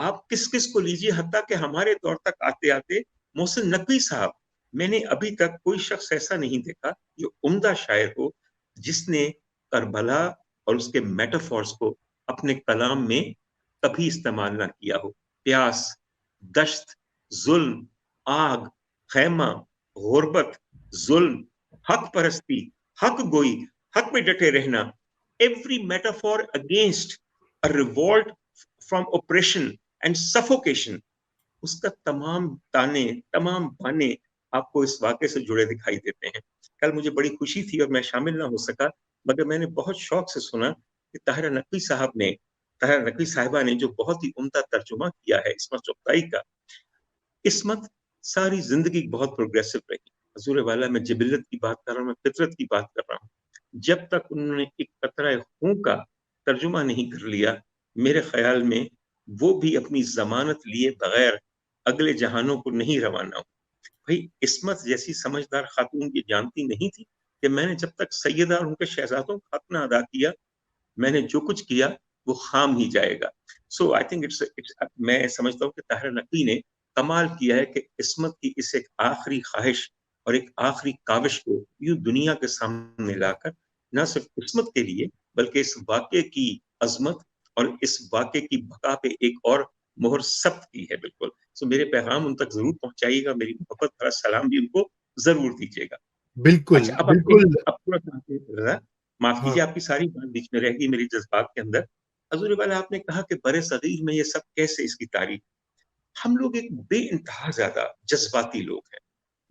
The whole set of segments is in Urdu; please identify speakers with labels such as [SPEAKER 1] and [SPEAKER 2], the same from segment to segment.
[SPEAKER 1] آپ کس کس کو لیجیے, حتیٰ کہ ہمارے دور تک آتے آتے محسن نقوی صاحب, میں نے ابھی تک کوئی شخص ایسا نہیں دیکھا جو عمدہ شاعر ہو جس نے کربلا اور اس کے میٹافورس کو اپنے کلام میں کبھی استعمال نہ کیا ہو. پیاس, دشت, ظلم, آگ, خیمہ, غربت, ظلم, حق پرستی, حق گوئی, حق میں ڈٹے رہنا, every metaphor against a revolt from oppression and suffocation, اس کا تمام تانے, تمام بانے آپ کو اس واقعے سے جڑے دکھائی دیتے ہیں. کل مجھے بڑی خوشی تھی اور میں شامل نہ ہو سکا, مگر میں نے بہت شوق سے سنا کہ طاہرہ نقوی صاحبہ نے جو بہت ہی عمدہ ترجمہ کیا ہے عصمت چغتائی کا. عصمت ساری زندگی بہت پروگریسو رہی. حضور والا, میں جبلت کی بات کر رہا ہوں, میں فطرت کی بات کر رہا ہوں. جب تک انہوں نے ایک قطرہ خون کا ترجمہ نہیں کر لیا, میرے خیال میں وہ بھی اپنی ضمانت لیے بغیر اگلے جہانوں کو نہیں روانہ ہوں. بھائی عصمت جیسی سمجھدار خاتون یہ جانتی نہیں تھی کہ میں نے جب تک سیدہ اور ان کے شہزادوں کا حق نہ ادا کیا, میں نے جو کچھ کیا وہ خام ہی جائے گا. سو آئی تھنک میں سمجھتا ہوں کہ طاہرہ نقوی نے کمال کیا ہے کہ عصمت کی اس ایک آخری خواہش اور ایک آخری کاوش کو یوں دنیا کے سامنے لا کر نہ صرف عصمت کے لیے بلکہ اس واقعے کی عظمت اور اس واقعے کی بقا پہ ایک اور مہر ثبت کی ہے. بالکل. سو میرے پیغام ان تک ضرور پہنچائیے گا, میری محبت بھرا سلام بھی ان کو ضرور دیجیے گا.
[SPEAKER 2] بالکل
[SPEAKER 1] اچھا, اب
[SPEAKER 2] بالکل.
[SPEAKER 1] تھوڑا سا معاف کیجیے, آپ کی ساری بات بیچ میں رہ گئی میری جذبات کے اندر. حضور والا, آپ نے کہا کہ بر صغیر میں یہ سب کیسے, اس کی تاریخ. ہم لوگ ایک بے انتہا زیادہ جذباتی لوگ ہیں.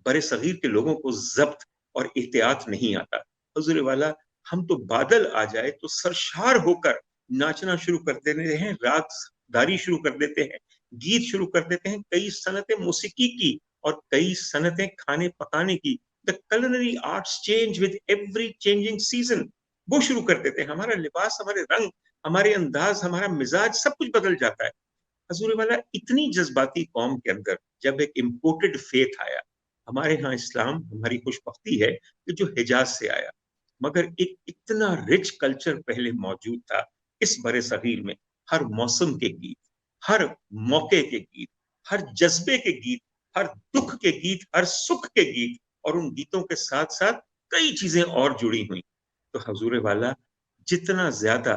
[SPEAKER 1] بر صغیر کے لوگوں کو ضبط اور احتیاط نہیں آتا. حضور والا, ہم تو بادل آ جائے تو سرشار ہو کر ناچنا شروع کر دیتے ہیں, راگ داری شروع کر دیتے ہیں, گیت شروع کر دیتے ہیں, کئی صنعتیں موسیقی کی اور کئی صنعتیں کھانے پکانے کی. The culinary arts change with every changing season. وہ شروع کر دیتے ہیں. ہمارا لباس, ہمارے رنگ, ہمارے انداز, ہمارا مزاج, سب کچھ بدل جاتا ہے. حضور والا, اتنی جذباتی قوم کے اندر جب ایک امپورٹڈ فیتھ آیا, ہمارے ہاں اسلام, ہماری خوش بختی ہے کہ جو حجاز سے آیا, مگر ایک اتنا رچ کلچر پہلے موجود تھا اس بر صغیر میں. ہر موسم کے گیت, ہر موقع کے گیت, ہر جذبے کے گیت, ہر دکھ کے گیت, ہر سکھ کے گیت, اور ان گیتوں کے ساتھ ساتھ کئی چیزیں اور جڑی ہوئی. تو حضور والا, جتنا زیادہ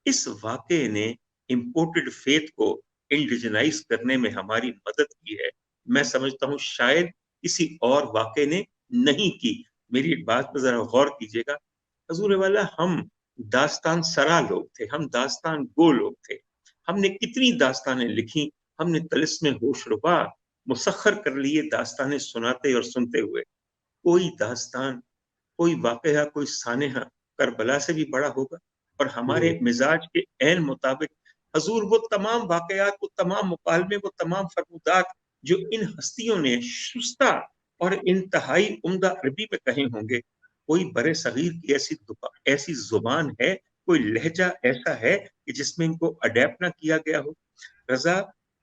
[SPEAKER 1] اس واقعے نے امپورٹڈ فیتھ کو انڈیجنائز کرنے میں ہماری مدد کی ہے, میں سمجھتا ہوں شاید کسی اور واقعے نے نہیں کی. میری ایک بات پر ذرا غور کیجیے گا. حضور والا, ہم داستان سرا لوگ تھے, ہم داستان گو لوگ تھے. ہم نے کتنی داستانیں لکھی, ہم نے طلسم ہوش ربا مسخر کر لیے داستانیں سناتے اور سنتے ہوئے. کوئی داستان, کوئی واقعہ, کوئی سانحہ کربلا سے بھی بڑا ہوگا, اور ہمارے مزاج کے عین مطابق حضور وہ تمام واقعات, وہ تمام مکالمے, وہ تمام فرمودات جو ان ہستیوں نے شستہ اور انتہائی عمدہ عربی میں کہے ہوں گے, کوئی بر صغیر کی ایسی زبان ہے, کوئی لہجہ ایسا ہے کہ جس میں ان کو اڈیپٹ نہ کیا گیا ہو. رضا,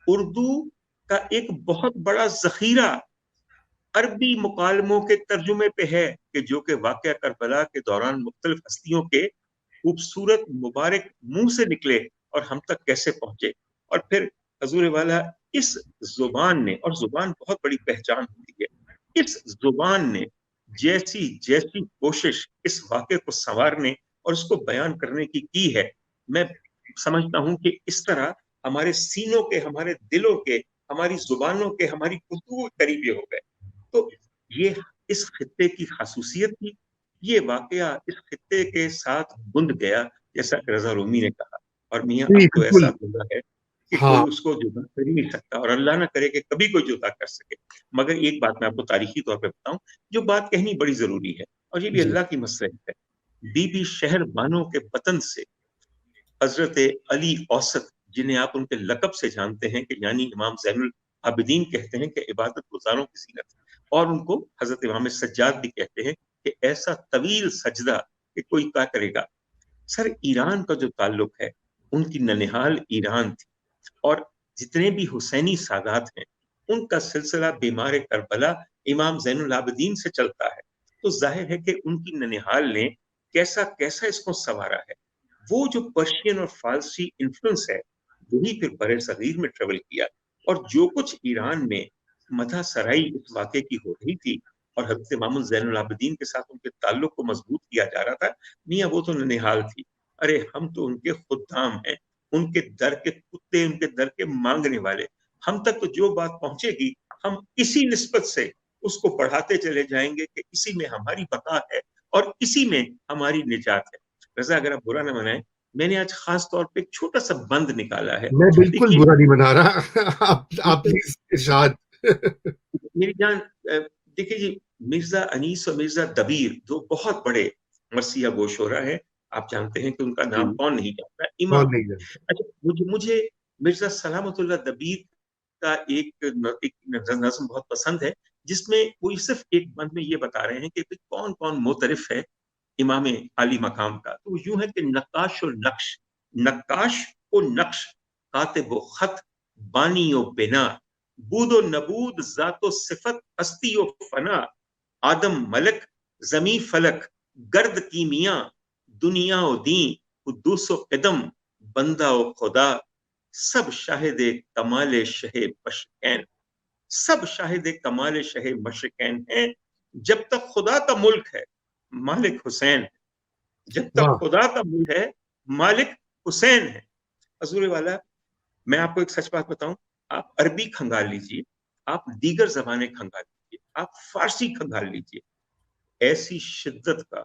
[SPEAKER 1] اردو کا ایک بہت بڑا ذخیرہ عربی مکالموں کے ترجمے پہ ہے کہ جو کہ واقعہ کربلا کے دوران مختلف ہستیوں کے خوبصورت مبارک منہ سے نکلے اور ہم تک کیسے پہنچے. اور پھر حضور والا, اس زبان نے, اور زبان بہت بڑی پہچان ہوتی ہے, اس زبان نے جیسی کوشش اس واقعے کو سنوارنے اور اس کو بیان کرنے کی ہے, میں سمجھتا ہوں کہ اس طرح ہمارے سینوں کے, ہمارے دلوں کے, ہماری زبانوں کے, ہماری گفتگو قریبی ہو گئے. تو یہ اس خطے کی خصوصیت تھی. یہ واقعہ اس خطے کے ساتھ بند گیا, جیسا کہ رضا رومی نے کہا, اور میاں اب تو ایسا گزرا ہے کہ کوئی اس کو جدا کر ہی نہیں سکتا, اور اللہ نہ کرے کہ کبھی کوئی جدا کر سکے. مگر ایک بات میں آپ کو تاریخی طور پہ بتاؤں, جو بات کہنی بڑی ضروری ہے, اور یہ بھی اللہ کی مصلحت ہے. بی بی شہر بانو کے وطن سے حضرت علی اوسط, جنہیں آپ ان کے لقب سے جانتے ہیں کہ یعنی امام زین العابدین کہتے ہیں کہ عبادت گزاروں کی زینت, اور ان کو حضرت امام سجاد بھی کہتے ہیں کہ ایسا طویل سجدہ کہ کوئی کیا کرے گا. سر, ایران کا جو تعلق ہے, ان کی ننہال ایران تھی, اور جتنے بھی حسینی سادات ہیں ان کا سلسلہ بیمار کربلا امام زین العابدین سے چلتا ہے. تو ظاہر ہے کہ ان کی ننہال نے کیسا اس کو سنوارا ہے. وہ جو پرشین اور فارسی انفلوئنس ہے وہی پھر برے صغیر میں ٹریول کیا، اور جو کچھ ایران میں مدح سرائی اس واقعے کی ہو رہی تھی اور حضرت امام زین العابدین کے ساتھ ان کے تعلق کو مضبوط کیا جا رہا تھا، میاں وہ تو ننھال تھی، ارے ہم تو ان کے خدام ہیں، ان کے در کے کتے، ان کے در کے مانگنے والے، ہم تک تو جو بات پہنچے گی ہم اسی نسبت سے اس کو بڑھاتے چلے جائیں گے کہ اسی میں ہماری بقا ہے اور اسی میں ہماری نجات ہے۔ رضا اگر آپ برا نہ منائیں، میں نے آج خاص طور پہ ایک چھوٹا سا بند نکالا ہے۔
[SPEAKER 2] میں بالکل
[SPEAKER 1] دیکھیے
[SPEAKER 2] برا نہیں بنا رہا، آپ پلیز ارشاد۔
[SPEAKER 1] میری جان، دیکھیے جی، مرزا انیس اور مرزا دبیر دو بہت بڑے مرثیہ گو شعرا ہیں، آپ جانتے ہیں کہ ان کا
[SPEAKER 2] جی،
[SPEAKER 1] نام کون نہیں جانتا، امام
[SPEAKER 2] کون
[SPEAKER 1] ہے۔
[SPEAKER 2] نہیں جانتا۔
[SPEAKER 1] اچھا، مجھے مرزا سلامت اللہ دبیر کا ایک نظم بہت پسند ہے، جس میں وہ صرف ایک بند میں یہ بتا رہے ہیں کہ کون کون معترف ہے امام علی مقام کا۔ تو یوں ہے کہ نقاش و نقش، نقاش و نقش، کاتب و خط، بانی و بنا، بود و نبود، ذات و صفت، ہستی و فنا، آدم ملک، زمیں فلک، گرد کیمیاں، دنیا و دین، قدوس و قدم، بندہ و خدا، سب شاہد کمال شہ مشرقین، سب شاہد کمال شہ مشرقین ہیں۔ جب تک خدا کا ملک ہے مالک حسین ہے، جب تک
[SPEAKER 2] واہ،
[SPEAKER 1] خدا کا ملک ہے مالک حسین ہے۔ حضور والا، میں آپ کو ایک سچ بات بتاؤں، آپ عربی کھنگال لیجئے، آپ دیگر زبانیں کھنگال لیجئے، آپ فارسی کھنگال لیجئے، ایسی شدت کا،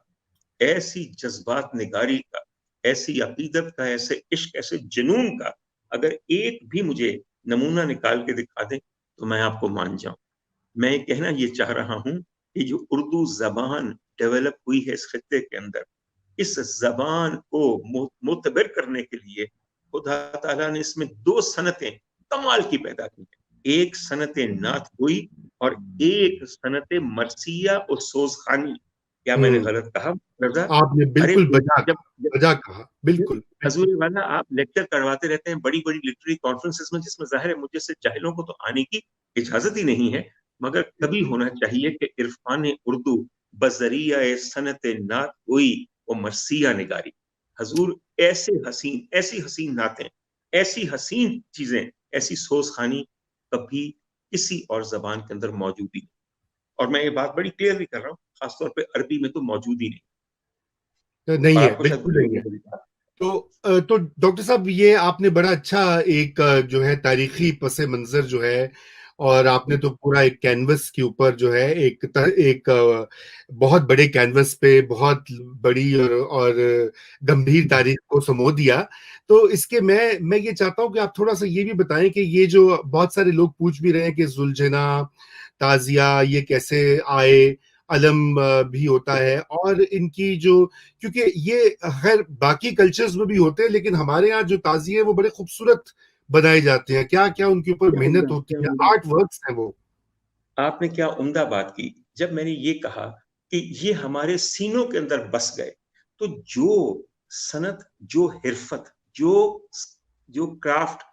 [SPEAKER 1] ایسی جذبات نگاری کا، ایسی عقیدت کا، ایسے عشق، ایسے جنون کا اگر ایک بھی مجھے نمونہ نکال کے دکھا دیں تو میں آپ کو مان جاؤں۔ میں کہنا یہ چاہ رہا ہوں کہ جو اردو زبان ڈیولپ ہوئی ہے اس خطے کے اندر، اس زبان کو معتبر کرنے کے لیے خدا تعالیٰ نے اس میں دو صنعتیں کمال کی پیدا کی ہیں، ایک صنعت نعت گوئی اور ایک صنعت مرثیہ اور سوزخانی۔ کیا میں نے غلط کہا رضا؟
[SPEAKER 2] آپ نے
[SPEAKER 1] ارے
[SPEAKER 2] بالکل بجا
[SPEAKER 1] جب
[SPEAKER 2] کہا، بجا کہا، بالکل
[SPEAKER 1] حضور
[SPEAKER 2] بالکل۔
[SPEAKER 1] والا آپ لیکچر کرواتے رہتے ہیں بڑی بڑی لٹری کانفرنسز میں، جس میں ظاہر ہے مجھے سے جاہلوں کو تو آنے کی اجازت ہی نہیں ہے، مگر کبھی ہونا چاہیے کہ عرفان اردو بذریعہ صنعت نعت گوئی و مرثیہ نگاری، حضور ایسی حسین نعتیں، ایسی حسین چیزیں، ایسی سوز خانی کبھی کسی اور زبان کے اندر موجود ہی نہیں۔ اور میں یہ بات بڑی کلیئرلی کر رہا ہوں، خاص طور پہ عربی میں تو موجود ہی نہیں،
[SPEAKER 2] نہیں
[SPEAKER 1] اور
[SPEAKER 2] ہے،
[SPEAKER 1] آپ کو شاید
[SPEAKER 2] بالکل
[SPEAKER 1] بری
[SPEAKER 2] نہیں ہے۔
[SPEAKER 1] لگے گی۔
[SPEAKER 2] تو ڈاکٹر صاحب، یہ آپ نے بڑا اچھا ایک جو ہے تاریخی پس منظر جو ہے، اور آپ نے تو پورا ایک کینوس کے اوپر جو ہے ایک بہت بڑے کینوس پہ بہت بڑی اور گمبھیر تاریخ کو سمو دیا۔ تو اس کے میں یہ چاہتا ہوں کہ آپ تھوڑا سا یہ بھی بتائیں کہ یہ جو بہت سارے لوگ پوچھ بھی رہے ہیں کہ ذوالجناح، تازیہ، یہ کیسے آئے، علم بھی ہوتا ہے، اور ان کی جو، کیونکہ یہ خیر باقی کلچرز میں بھی ہوتے ہیں لیکن ہمارے ہاں جو تازیے ہیں وہ بڑے خوبصورت بنائے جاتے ہیں، کیا کیا ان کے اوپر محنت ہوتی ہے، آرٹ ورکس ہیں وہ۔
[SPEAKER 1] آپ نے کیا عمدہ بات کی جب میں نے یہ کہا کہ یہ ہمارے سینوں کے اندر بس گئے۔ تو جو صنعت، جو حرفت، جو کرافٹ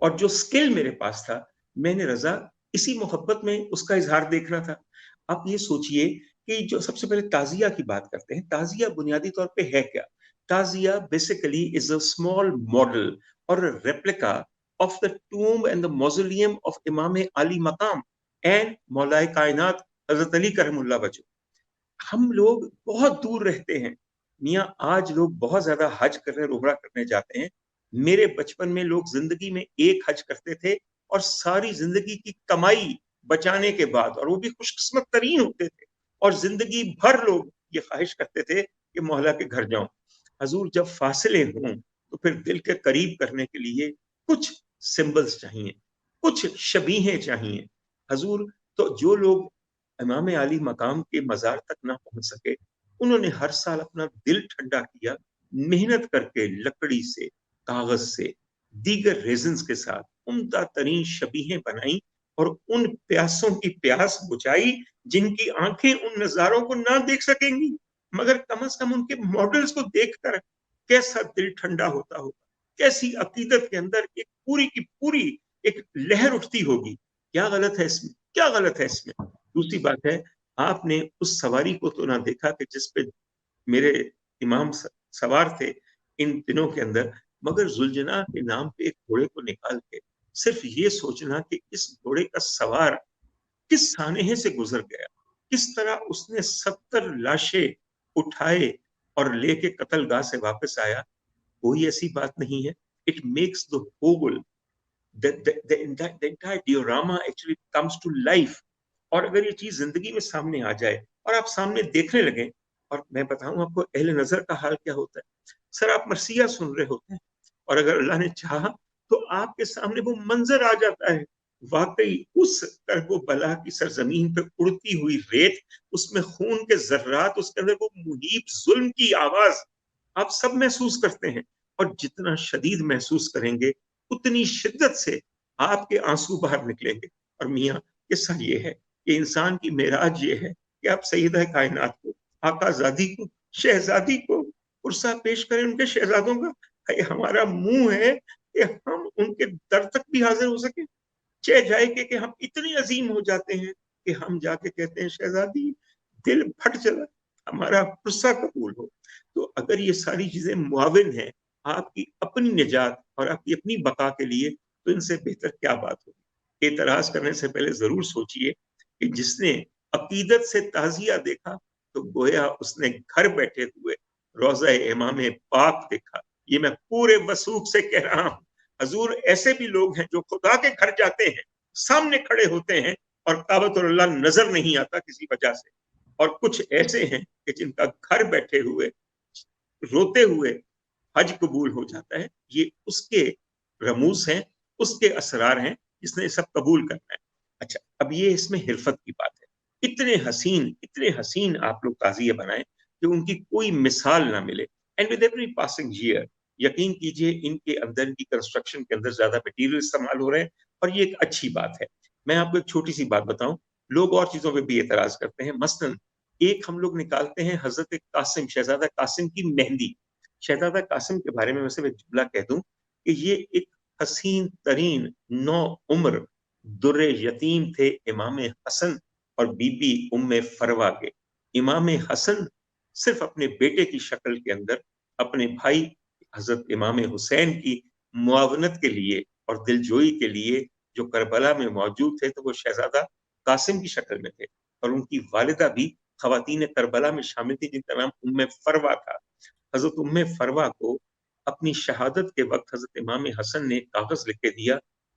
[SPEAKER 1] اور جو سکل میرے پاس تھا، میں نے رضا اسی محبت میں اس کا اظہار دیکھنا تھا۔ آپ یہ سوچئے کہ جو سب سے پہلے تعزیہ کی بات کرتے ہیں، تعزیہ بنیادی طور پہ ہے کیا؟ تعزیہ basically is a small model اور replica of the tomb and the mausoleum of Imam Ali مقام اینڈ مولائے کائنات حضرت علی کرم اللہ وجہ۔ ہم لوگ بہت دور رہتے ہیں میاں، آج لوگ بہت زیادہ حج کرنے، عمرہ کرنے جاتے ہیں۔ میرے بچپن میں لوگ زندگی میں ایک حج کرتے تھے اور ساری زندگی کی کمائی بچانے کے بعد، اور وہ بھی خوش قسمت ترین ہوتے تھے، اور زندگی بھر لوگ یہ خواہش کرتے تھے کہ مولا کے گھر جاؤں۔ حضور جب فاصلے ہوں تو پھر دل کے قریب کرنے کے لیے کچھ سمبلز چاہیے، کچھ شبیہیں چاہیے۔ حضور تو جو لوگ امام علی مقام کے مزار تک نہ پہنچ سکے، انہوں نے ہر سال اپنا دل ٹھنڈا کیا، محنت کر کے لکڑی سے، کاغذ سے، دیگر ریزنز کے ساتھ عمدہ ترین شبیہیں بنائیں اور ان پیاسوں کی پیاس بجھائی جن کی آنکھیں ان نظاروں کو نہ دیکھ سکیں گی، مگر کم از کم ان کے ماڈلز کو دیکھ کر کیسا دل ٹھنڈا ہوتا ہوگا، کیسی عقیدت کے اندر ایک پوری کی پوری ایک لہر اٹھتی ہوگی۔ کیا غلط ہے اس میں؟ کیا غلط ہے اس میں؟ دوسری بات ہے، آپ نے اس سواری کو تو نہ دیکھا کہ جس پہ میرے امام سوار تھے ان دنوں کے اندر، مگر زلجنا کے نام پہ ایک گھوڑے کو نکال کے صرف یہ سوچنا کہ اس گھوڑے کا سوار کس سانحے سے گزر گیا، کس طرح اس نے 70 لاشیں اٹھائے اور لے کے قتل گاہ سے واپس آیا، کوئی ایسی بات نہیں ہے. It makes the whole the entire diorama actually comes to life. اور اگر یہ چیز زندگی میں سامنے آ جائے اور آپ سامنے دیکھنے لگیں، اور میں بتاؤں آپ کو اہل نظر کا حال کیا ہوتا ہے. سر آپ مرثیہ سن رہے ہوتے ہیں اور اگر اللہ نے چاہا تو آپ کے سامنے وہ منظر آ جاتا ہے، واقعی اس کرب و بلا کی سرزمین پہ اڑتی ہوئی ریت، اس میں خون کے ذرات، اس کے اندر وہ محیب ظلم کی آواز آپ سب محسوس کرتے ہیں. اور جتنا شدید محسوس کریں گے اتنی شدت سے آپ کے آنسو باہر نکلیں گے. اور میاں قصہ یہ ہے کہ انسان کی معراج یہ ہے کہ آپ سیدہ کائنات کو، آقا زادی کو، شہزادی کو پرسہ پیش کریں ان کے شہزادوں کا. ہمارا منہ ہے کہ ہم ان کے در تک بھی حاضر ہو سکیں. چہ جائے کہ ہم اتنی عظیم ہو جاتے ہیں کہ ہم جا کے کہتے ہیں شہزادی دل پھٹ چلا، ہمارا پرسہ قبول ہو. تو اگر یہ ساری چیزیں معاون ہیں آپ کی اپنی نجات اور آپ کی اپنی بقا کے لیے، تو ان سے بہتر کیا بات ہوگی. اعتراض کرنے سے پہلے ضرور سوچئے کہ جس نے عقیدت سے تعزیہ دیکھا تو گویا اس نے گھر بیٹھے ہوئے روضہ امام پاک دیکھا. یہ میں پورے وثوق سے کہہ رہا ہوں. حضور ایسے بھی لوگ ہیں جو خدا کے گھر جاتے ہیں، سامنے کھڑے ہوتے ہیں اور کعبۃ اللہ نظر نہیں آتا کسی وجہ سے، اور کچھ ایسے ہیں کہ جن کا گھر بیٹھے ہوئے روتے ہوئے حج قبول ہو جاتا ہے. یہ اس کے رموز ہیں، اس کے اسرار ہیں جس نے سب قبول کرنا ہے. اچھا، اب یہ اس میں حرفت کی بات ہے. اتنے حسین آپ لوگ تعزیے بنائیں کہ ان کی کوئی مثال نہ ملے. And with every passing year یقین کیجئے ان کے اندر کی کنسٹرکشن کے اندر زیادہ مٹیریل استعمال ہو رہے ہیں، اور یہ ایک اچھی بات ہے. میں آپ کو ایک چھوٹی سی بات بتاؤں، لوگ اور چیزوں پہ بھی اعتراض کرتے ہیں. مثلاً ایک ہم لوگ نکالتے ہیں حضرت قاسم، شہزادہ قاسم کی مہندی. شہزادہ قاسم کے بارے میں ویسے میں جملہ کہہ دوں کہ یہ ایک حسین ترین نو عمر در یتیم تھے امام حسن اور بی بی ام فروا کے. امام حسن صرف اپنے بیٹے کی شکل کے اندر اپنے بھائی حضرت امام حسین کی معاونت کے لیے اور دلجوئی کے لیے جو کربلا میں موجود تھے تو وہ شہزادہ قاسم کی شکل میں تھے. اور ان کی والدہ بھی خواتین کربلا میں شامل تھی جن کا نام ام فروا تھا. حضرت ام فروا کو اپنی شہادت کے وقت حضرت امام حسن نے کاغذ لکھ کے دیا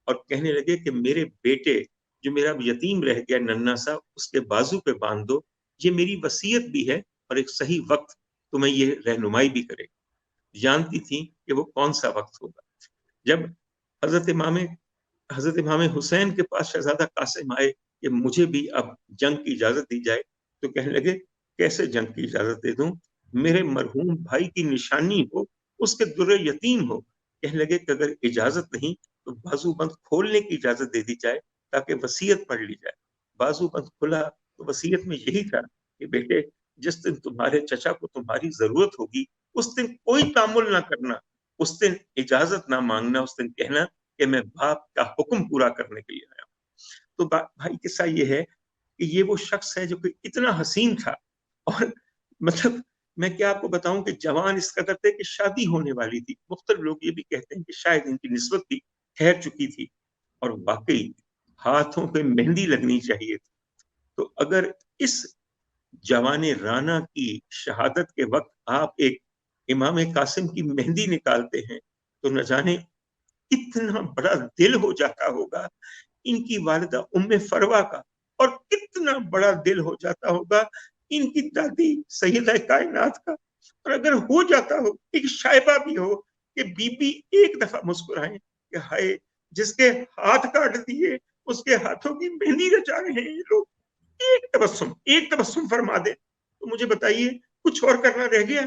[SPEAKER 1] اور کہنے لگے کہ میرے بیٹے جو میرا یتیم رہ گیا ننھا سا، اس کے بازو پہ باندھ دو، یہ میری وصیت بھی ہے اور ایک صحیح وقت تمہیں یہ رہنمائی بھی کرے. جانتی تھی کہ وہ کون سا وقت ہوگا. جب حضرت امام حسین کے پاس شہزادہ قاسم آئے کہ مجھے بھی اب جنگ کی اجازت دی جائے، تو کہنے لگے کیسے جنگ کی اجازت دے دوں، میرے مرحوم بھائی کی نشانی ہو، اس کے در یتیم ہو. کہنے لگے کہ اگر اجازت نہیں تو بازو بند کھولنے کی اجازت دے دی جائے تاکہ وصیت پڑھ لی جائے. بازو بند کھلا تو وصیت میں یہی تھا کہ بیٹے جس دن تمہارے چچا کو تمہاری ضرورت ہوگی اس دن کوئی تعامل نہ کرنا، اس دن اجازت نہ مانگنا، اس دن کہنا کہ میں باپ کا حکم پورا کرنے کے لیے آیا ہوں. تو بھائی قصہ یہ ہے کہ یہ وہ شخص ہے جو کہ اتنا حسین تھا، اور مطلب میں کیا آپ کو بتاؤں کہ جوان اس قدر تھے کہ شادی ہونے والی تھی. مختلف لوگ یہ بھی کہتے ہیں کہ شاید ان کی نسبت بھی ٹھہر چکی تھی، اور واقعی ہاتھوں پہ مہندی لگنی چاہیے تھی. تو اگر اس جوان رانا کی شہادت کے وقت آپ ایک امام قاسم کی مہندی نکالتے ہیں تو نہ جانے کتنا بڑا دل ہو جاتا ہوگا ان کی والدہ ام فروا کا، اور کتنا بڑا دل ہو جاتا ہوگا ان کی دادی سیدہ کائنات کا. اور اگر ہو جاتا ہو، ایک شائبہ بھی ہو کہ بی بی ایک دفعہ مسکرائیں کہ ہائے جس کے ہاتھ کاٹ دیے اس کے ہاتھوں کی مہندی رچا رہے ہیں یہ لوگ، ایک تبسم فرما دے، تو مجھے بتائیے کچھ اور کرنا رہ گیا؟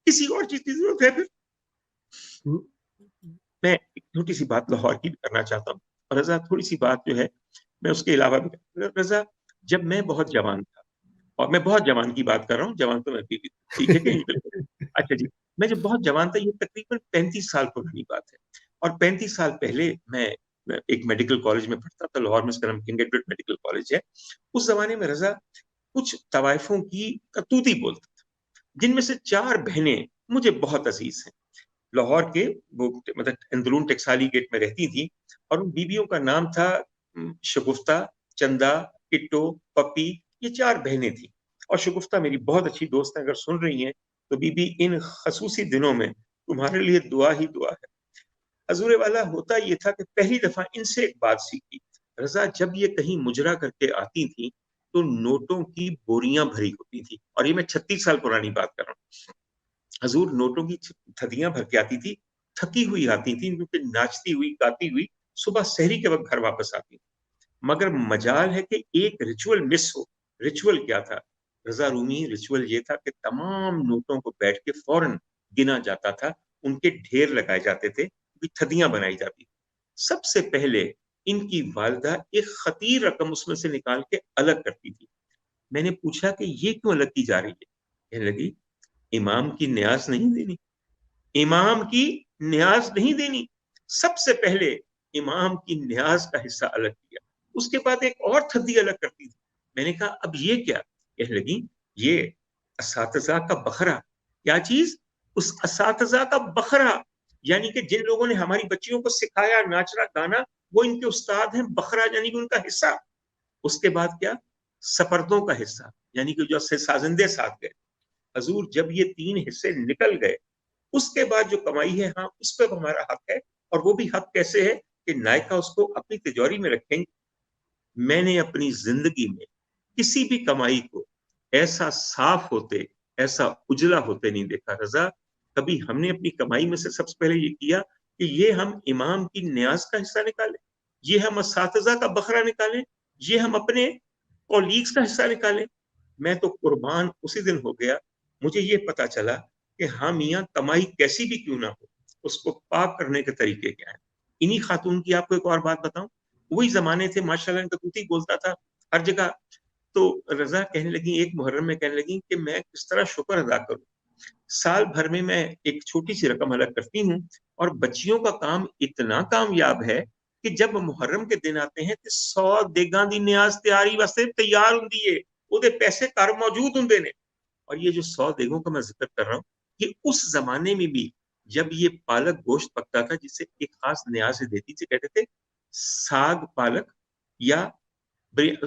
[SPEAKER 1] کسی اور چیز کی ضرورت ہے؟ پھر میں ایک چھوٹی سی بات لاہور کی بھی کرنا چاہتا ہوں، اور رضا تھوڑی سی بات جو ہے میں اس کے علاوہ بھی. رضا جب میں بہت جوان تھا، اور میں بہت جوان کی بات کر رہا ہوں، جوان تو میں بھی ٹھیک ہے کہ نہیں؟ بالکل. اچھا جی، میں جب بہت جوان تھا، یہ تقریباً 35 سال پرانی بات ہے، اور 35 سال پہلے میں ایک میڈیکل کالج میں پڑھتا تھا لاہور میں، اس کا نام کنگ ایڈورڈ میڈیکل کالج ہے. اس زمانے میں رضا کچھ طوائفوں کی کرتوتی بولتا تھا، جن میں سے 4 بہنیں مجھے بہت عزیز ہیں. لاہور کے وہ مطلب اندرون ٹکسالی گیٹ میں رہتی تھی، اور ان بیویوں کا نام تھا شگفتہ، چندا، کٹو، پپی. یہ 4 بہنیں تھیں، اور شگفتہ میری بہت اچھی دوست ہے، اگر سن رہی ہیں تو بی بی ان خصوصی دنوں میں تمہارے لیے دعا ہی دعا ہے. حضور والا ہوتا یہ تھا کہ پہلی دفعہ ان سے ایک بات سیکھی. رضا جب یہ کہیں مجرا کر کے آتی تھی تو نوٹوں کی بوریاں بھری ہوتی تھی، اور یہ میں 36 سال پرانی بات کر رہا ہوں. حضور نوٹوں کی تھدیاں بھر کے آتی تھی، تھکی ہوئی آتی تھی کیونکہ ناچتی ہوئی گاتی ہوئی صبح سحری کے وقت گھر واپس آتی. مگر مجال ہے کہ ایک ریچول مس ہو. ریچول کیا تھا رضا رومی؟ ریچول یہ تھا کہ تمام نوٹوں کو بیٹھ کے فوراً گنا جاتا تھا، ان کے ڈھیر لگائے جاتے تھے، تھدیاں بنائی جاتی. سب سے پہلے ان کی والدہ ایک خطیر رقم اس میں سے نکال کے الگ کرتی تھی. میں نے پوچھا کہ یہ کیوں الگ کی جا رہی ہے؟ کہنے لگی امام کی نیاز نہیں دینی، امام کی نیاز نہیں دینی. سب سے پہلے امام کی نیاز کا حصہ الگ کیا، اس کے بعد ایک اور تھدی الگ کرتی تھی. میں نے کہا اب یہ کیا؟ کہنے لگی یہ اساتذہ کا بکھرا. کیا چیز؟ اس اساتذہ کا بکھرا، یعنی کہ جن لوگوں نے ہماری بچیوں کو سکھایا ناچنا گانا، وہ ان کے استاد ہیں. بکھرا یعنی کہ ان کا حصہ. اس کے بعد کیا؟ سپردوں کا حصہ، یعنی کہ جو سازندے ساتھ گئے. حضور جب یہ 3 حصے نکل گئے، اس کے بعد جو کمائی ہے ہاں اس پہ ہمارا حق ہے. اور وہ بھی حق کیسے ہے کہ نائکا اس کو اپنی تجوری میں رکھیں گے. میں نے اپنی زندگی میں کسی بھی کمائی کو ایسا صاف ہوتے، ایسا اجلا ہوتے نہیں دیکھا. رضا کبھی ہم نے اپنی کمائی میں سے سب سے پہلے یہ کیا کہ یہ ہم امام کی نیاز کا حصہ نکالیں، یہ ہم اساتذہ کا بکھرا نکالیں، یہ ہم اپنے کولیگز کا حصہ نکالیں. میں تو قربان اسی دن ہو گیا، مجھے یہ پتا چلا کہ ہاں میاں کمائی کیسی بھی کیوں نہ ہو، اس کو پاک کرنے کے طریقے کیا ہیں. انہی خاتون کی آپ کو ایک اور بات بتاؤں. وہی زمانے تھے ماشاءاللہ کتوتی بولتا تھا ہر جگہ. تو رضا کہنے لگی ایک محرم میں کہنے لگی کہ میں کس طرح شکر ادا کروں. سال بھر میں ایک چھوٹی سی رقم الگ کرتی ہوں، اور بچیوں کا کام اتنا کامیاب ہے کہ جب محرم کے دن آتے ہیں تو 100 دیگاں دی نیاز تیاری واسطے تیار ہوں ہے، وہ دے پیسے کار موجود ہوں نے. اور یہ جو 100 دیگوں کا میں ذکر کر رہا ہوں، یہ اس زمانے میں بھی جب یہ پالک گوشت پکتا تھا جسے ایک خاص نیاز دیتی تھی، کہتے تھے ساگ پالک یا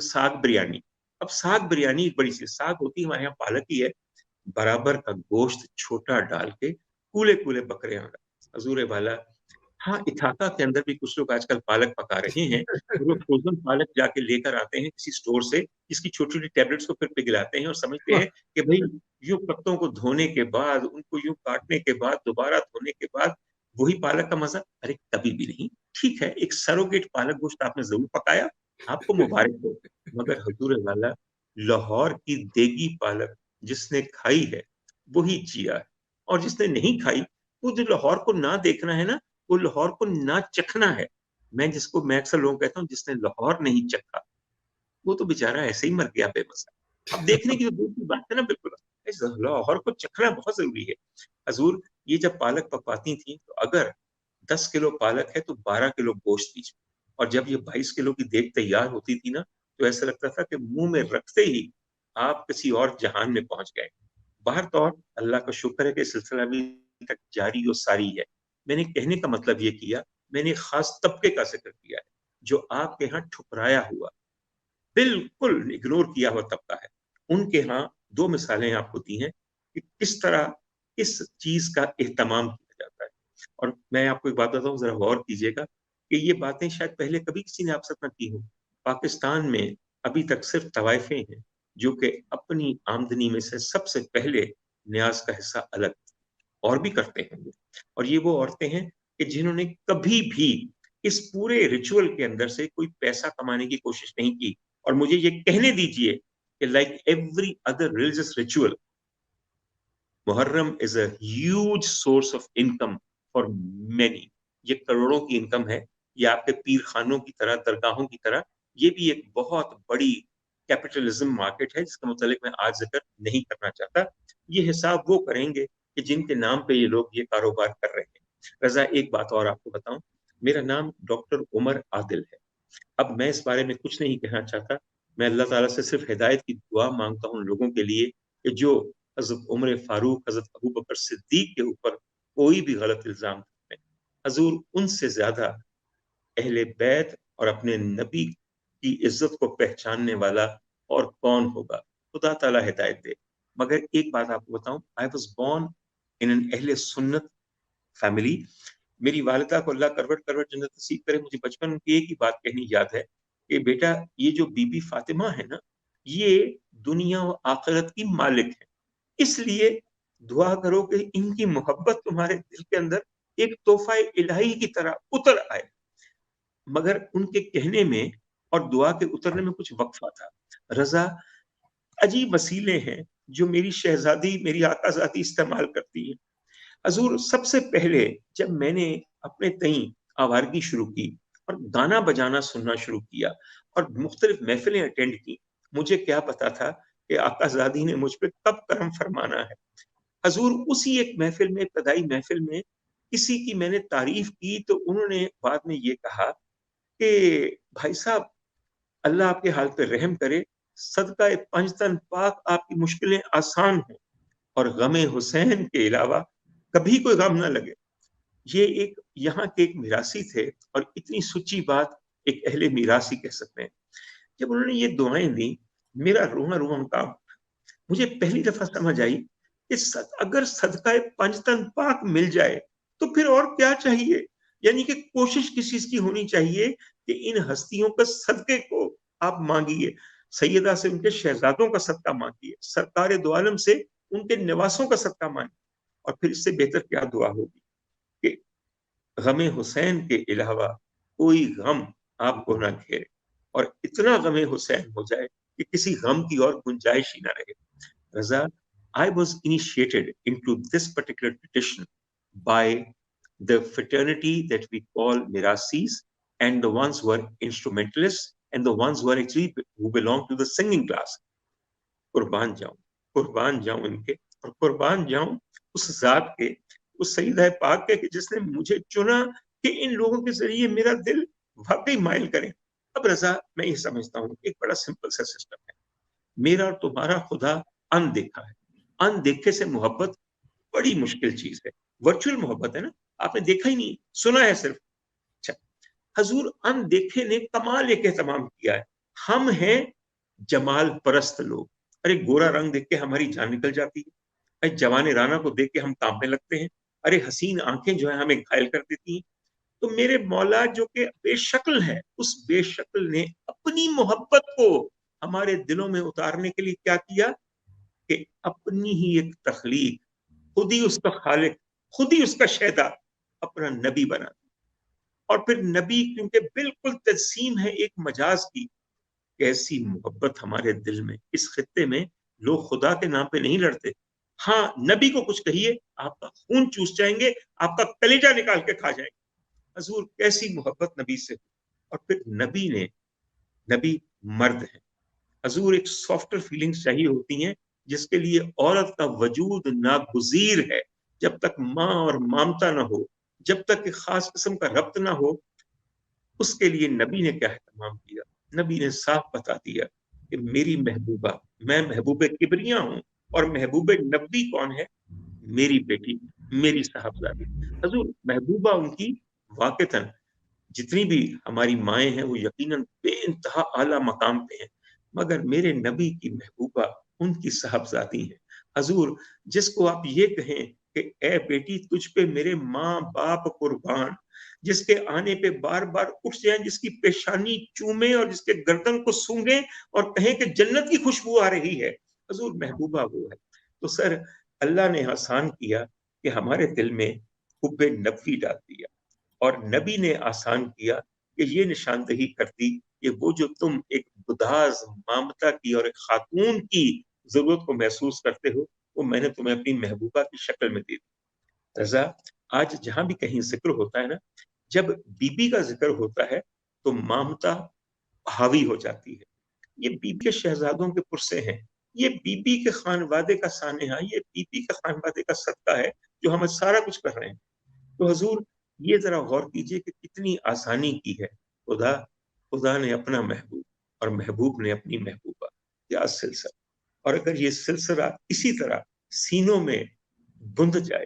[SPEAKER 1] ساگ بریانی. اب ساگ بریانی ایک بڑی سی ساگ ہوتی ہے، ہمارے یہاں پالک ہی ہے. برابر کا گوشت چھوٹا ڈال کے کولے کولے بکرے آنا. حضور والا ہاں اتھاکا کے اندر بھی کچھ لوگ آج کل پالک پکا رہے ہیں. وہ فروزن پالک جا کے لے کر آتے ہیں کسی سٹور سے، جس کی چھوٹی چھوٹی ٹیبلٹس کو پھر پگلاتے ہیں اور سمجھتے ہیں کہ بھئی یوں پتوں کو دھونے کے بعد، ان کو یوں کاٹنے کے بعد، دوبارہ دھونے کے بعد وہی پالک کا مزہ. ارے کبھی بھی نہیں. ٹھیک ہے ایک سروگیٹ پالک گوشت آپ نے ضرور پکایا، آپ کو مبارک ہو، مگر حضور والا لاہور کی دیگی پالک جس نے کھائی ہے وہی جیا ہے، اور جس نے نہیں کھائی وہ جو لاہور کو نہ دیکھنا ہے نا، وہ لاہور کو نہ چکھنا ہے. میں اکثر لوگوں کہتا ہوں جس نے لاہور نہیں چکھا وہ تو بےچارا ایسے ہی مر گیا بے مسا. اب دیکھنے کی دور کی بات ہے نا، بالکل لاہور کو چکھنا بہت ضروری ہے. حضور یہ جب پالک پکواتی تھی تو اگر 10 کلو پالک ہے تو 12 کلو گوشت دیجیے، اور جب یہ 22 کلو کی دیگ تیار ہوتی تھی نا تو ایسا لگتا تھا کہ منہ میں رکھتے ہی آپ کسی اور جہان میں پہنچ گئے. باہر طور اللہ کا شکر ہے کہ سلسلہ ابھی تک جاری و ساری ہے. میں نے کہنے کا مطلب یہ کیا، میں نے خاص طبقے کا ذکر کیا ہے جو آپ کے ہاں ٹھکرایا ہوا، بالکل اگنور کیا ہوا طبقہ ہے. ان کے ہاں 2 مثالیں آپ کو دی ہیں کہ کس طرح اس چیز کا اہتمام کیا جاتا ہے. اور میں آپ کو ایک بات بتاتا ہوں، ذرا غور کیجئے گا کہ یہ باتیں شاید پہلے کبھی کسی نے آپ سے نہ کی ہوں. پاکستان میں ابھی تک صرف طوائفیں ہیں جو کہ اپنی آمدنی میں سے سب سے پہلے نیاز کا حصہ الگ اور بھی کرتے ہیں. اور یہ وہ عورتیں ہیں کہ جنہوں نے کبھی بھی اس پورے ریچول کے اندر سے کوئی پیسہ کمانے کی کوشش نہیں کی. اور مجھے یہ کہنے دیجئے کہ like every other religious ritual, Muharram is a huge source of income for many. یہ کروڑوں کی انکم ہے. یہ آپ کے پیر خانوں کی طرح، درگاہوں کی طرح یہ بھی ایک بہت بڑی کیپٹلزم مارکیٹ ہے جس کے متعلق میں آج ذکر نہیں کرنا چاہتا. یہ حساب وہ کریں گے کہ جن کے نام پہ یہ لوگ یہ کاروبار کر رہے ہیں. رضا ایک بات اور آپ کو بتاؤں، میرا نام ڈاکٹر عمر عادل ہے. اب میں اس بارے میں کچھ نہیں کہنا چاہتا. میں اللہ تعالیٰ سے صرف ہدایت کی دعا مانگتا ہوں لوگوں کے لیے کہ جو حضرت عمر فاروق، حضرت ابو بکر صدیق کے اوپر کوئی بھی غلط الزام کرتے ہیں. حضور ان سے زیادہ اہل بیت اور اپنے نبی کی عزت کو پہچاننے والا اور کون ہوگا. خدا تعالیٰ ہدایت دے. مگر ایک بات آپ کو بتاؤں, I was born in an اہل سنت فیملی. میری والدہ کو اللہ کروٹ جنت نصیب کرے, مجھے بچپن میں ایک ہی بات کہنی یاد ہے کہ بیٹا یہ جو بی بی فاطمہ ہے نا, یہ دنیا و آخرت کی مالک ہے, اس لیے دعا کرو کہ ان کی محبت تمہارے دل کے اندر ایک تحفہ الہی کی طرح اتر آئے. مگر ان کے کہنے میں اور دعا کے اترنے میں کچھ وقفہ تھا. رضا, عجیب وسیلے ہیں جو میری شہزادی, میری آقازادی استعمال کرتی ہے. حضور سب سے پہلے جب میں نے اپنے تئیں آوارگی شروع کی اور گانا بجانا سننا شروع کیا اور مختلف محفلیں اٹینڈ کی, مجھے کیا پتا تھا کہ آقازادی نے مجھ پہ کب کرم فرمانا ہے. حضور اسی ایک محفل میں, ابتدائی محفل میں کسی کی میں نے تعریف کی تو انہوں نے بعد میں یہ کہا کہ بھائی صاحب اللہ آپ کے حال پہ رحم کرے, صدقہ پنجتن پاک آپ کی مشکلیں آسان ہوں اور غم حسین کے علاوہ کبھی کوئی غم نہ لگے. یہ ایک یہاں کے ایک میراثی تھے اور اتنی سچی بات ایک اہل میراثی کہہ سکتے ہیں. جب انہوں نے یہ دعائیں دی, میرا رونا رونا کام. مجھے پہلی دفعہ سمجھ آئی کہ اگر صدقہ پنجتن پاک مل جائے تو پھر اور کیا چاہیے. یعنی کہ کوشش کس چیز کی ہونی چاہیے کہ ان ہستیوں کے صدقے کو آپ مانگیے, سیدہ سے ان کے شہزادوں کا صدقہ مانگیے, سرکار دو عالم سے ان کے نواسوں کا صدقہ مانگیے, اور پھر اس سے بہتر کیا دعا ہوگی کہ غم حسین کے علاوہ کوئی غم آپ کو نہ گھیرے, اور اتنا غم حسین ہو جائے کہ کسی غم کی اور گنجائش ہی نہ رہے. رضا, I was initiated into this particular tradition by the fraternity that we call Mirasis, and the ones who are instrumentalists and the ones who are actually who belong to the singing class. قربان جاؤں ان کے, اور قربان جاؤں اس ذات کے, اس سیدہ پاک کے, جس نے مجھے چنا کہ ان لوگوں کے ذریعے میرا دل واقعی مائل کرے. اب رضا میں یہ سمجھتا ہوں ایک بڑا سمپل سا سسٹم ہے. میرا اور تمہارا خدا اندیکھا ہے. اندیکھے سے محبت بڑی مشکل چیز ہے. ورچوئل محبت ہے نا, آپ نے دیکھا ہی نہیں, سنا ہے صرف. اچھا, حضور اندیکھے نے کمال ایک اہتمام کیا ہے. ہم ہیں جمال پرست لوگ. ارے گورا رنگ دیکھ کے ہماری جان نکل جاتی ہے, ارے جوان رانا کو دیکھ کے ہم کانپنے لگتے ہیں, ارے حسین آنکھیں جو ہیں ہمیں گھائل کر دیتی ہیں. تو میرے مولا جو کہ بے شکل ہے, اس بے شکل نے اپنی محبت کو ہمارے دلوں میں اتارنے کے لیے کیا کیا کہ اپنی ہی ایک تخلیق, خود ہی اس کا خالق, خود ہی اس کا شہدا, اپنا نبی بنا دیا. اور پھر نبی کیونکہ بالکل تجسیم ہے ایک مجاز کی, کیسی محبت ہمارے دل میں. اس خطے میں لوگ خدا کے نام پہ نہیں لڑتے. ہاں, نبی کو کچھ کہیے آپ کا خون چوس جائیں گے, آپ کا کلیجہ نکال کے کھا جائیں گے. حضور کیسی محبت نبی سے. اور پھر نبی مرد ہے. حضور ایک سافٹر فیلنگز چاہیے ہوتی ہیں جس کے لیے عورت کا وجود ناگزیر ہے. جب تک ماں اور مامتا نہ ہو, جب تک ایک خاص قسم کا ربط نہ ہو, اس کے لیے نبی نے کیا اہتمام کیا. نبی نے صاف بتا دیا کہ میری محبوبہ, میں محبوب کبریا ہوں, اور محبوب نبی کون ہے؟ میری بیٹی, میری صاحبزادی. حضور محبوبہ ان کی واقعتاً جتنی بھی ہماری مائیں ہیں وہ یقیناً بے انتہا اعلیٰ مقام پہ ہیں, مگر میرے نبی کی محبوبہ ان کی صاحبزادی ہیں. حضور جس کو آپ یہ کہیں کہ اے بیٹی تجھ پہ میرے ماں باپ قربان, جس کے آنے پہ بار بار اٹھ جائیں, جس کی پیشانی چومیں اور جس کے گردن کو سونگیں اور کہیں کہ جنت کی خوشبو آ رہی ہے, حضور محبوبہ وہ ہے. تو سر اللہ نے آسان کیا کہ ہمارے دل میں حب نبوی ڈال دیا, اور نبی نے آسان کیا کہ یہ نشاندہی کرتی کہ وہ جو تم ایک گداز مامتا کی اور ایک خاتون کی ضرورت کو محسوس کرتے ہو, وہ میں نے تمہیں اپنی محبوبہ کی شکل میں دے دی. رضا آج جہاں بھی کہیں ذکر ہوتا ہے نا, جب بی بی کا ذکر ہوتا ہے تو مامتا حاوی ہو جاتی ہے. یہ بی بی کے شہزادوں کے پرسے ہیں, یہ بی بی کے خانوادے کا سانحہ, یہ بی بی کے خانوادے کا صدقہ ہے جو ہم سارا کچھ کر رہے ہیں. تو حضور یہ ذرا غور کیجئے کہ کتنی آسانی کی ہے. خدا نے اپنا محبوب اور محبوب نے اپنی محبوبہ, کیا سلسلہ. اور اگر یہ سلسلہ اسی طرح سینوں میں بند جائے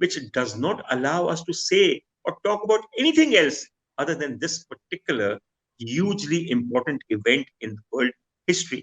[SPEAKER 1] which does not allow us to say or talk about anything else other than this particular hugely important event in world history।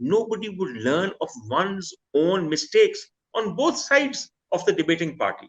[SPEAKER 1] nobody would learn of one's own mistakes on both sides of the debating party।